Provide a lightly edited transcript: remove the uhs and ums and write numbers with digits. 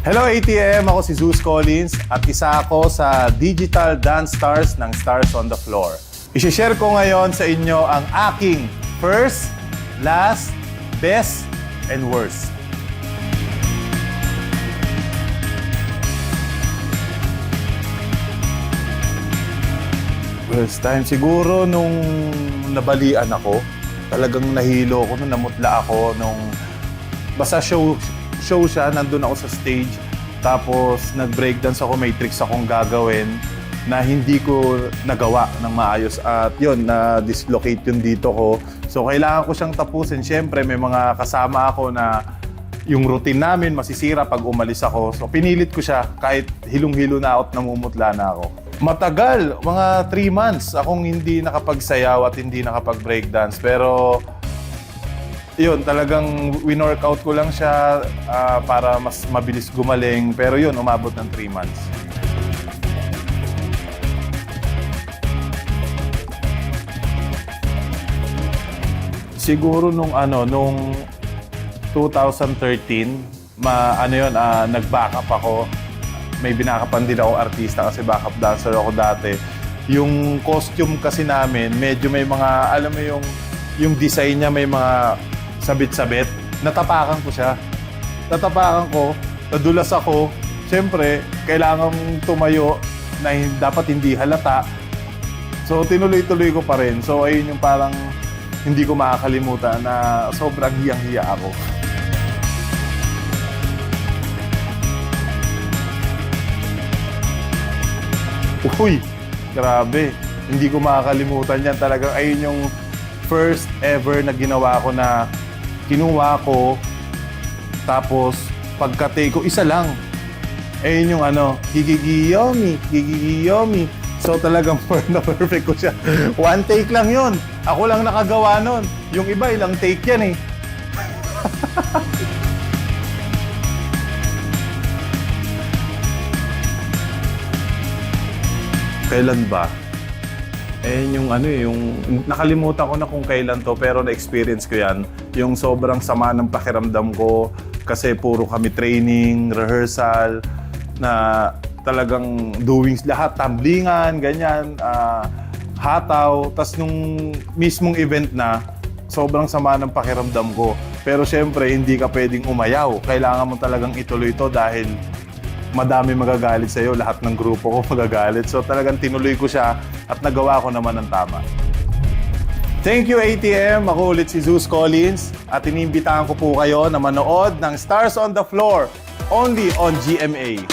Hello ATM! Ako si Zeus Collins at isa ako sa Digital Dance Stars ng Stars on the Floor. I-share ko ngayon sa inyo ang aking first, last, best, and worst. First time siguro nung nabalian ako. Talagang nahilo ako, nung namutla ako, nung basta show siya, nandun ako sa stage. Tapos nag-breakdance ako, may tricks akong gagawin na hindi ko nagawa ng maayos. At yun, na-dislocate yung dito ko. So kailangan ko siyang tapusin. Siyempre, may mga kasama ako na yung routine namin masisira pag umalis ako. So pinilit ko siya kahit hilong-hilo na ako at namumutla na ako. Matagal, mga 3 months akong hindi nakapagsayaw at hindi nakapag-breakdance. Pero yun, talagang winorkout ko lang siya para mas mabilis gumaling. Pero yun, umabot ng 3 months. Siguro nung 2013, nag-backup ako. May binakapan din ako artista kasi backup dancer ako dati. Yung costume kasi namin, medyo may mga, alam mo yung design niya may mga sabit-sabit. Natapakan ko siya. Nadulas ako. Siyempre, kailangan tumayo na dapat hindi halata. So, tinuloy-tuloy ko pa rin. So, ayun yung parang hindi ko makakalimutan na sobrang hiyang-hiya ako. Uy, grabe. Hindi ko makakalimutan yan. Talagang ayun yung first ever na ginawa ko na kinuha ko. Tapos, pagka-take ko, isa lang. Ayun yung gigigiyomi. So talagang perfect ko siya. One take lang yun. Ako lang nakagawa nun. Yung iba, ilang take yan eh. Kailan ba? Yung nakalimutan ko na kung kailan to, pero na-experience ko yan. Yung sobrang sama ng pakiramdam ko kasi puro kami training, rehearsal, na talagang doings lahat, tumblingan, ganyan, hataw. Tas nung mismong event na, sobrang sama ng pakiramdam ko. Pero syempre, hindi ka pwedeng umayaw. Kailangan mo talagang ituloy to dahil madami magagalit sa'yo, lahat ng grupo ko magagalit. So talagang tinuloy ko siya at nagawa ko naman ng tama. Thank you ATM, ako ulit si Zeus Collins at iniimbitahan ko po kayo na manood ng Stars on the Floor only on GMA.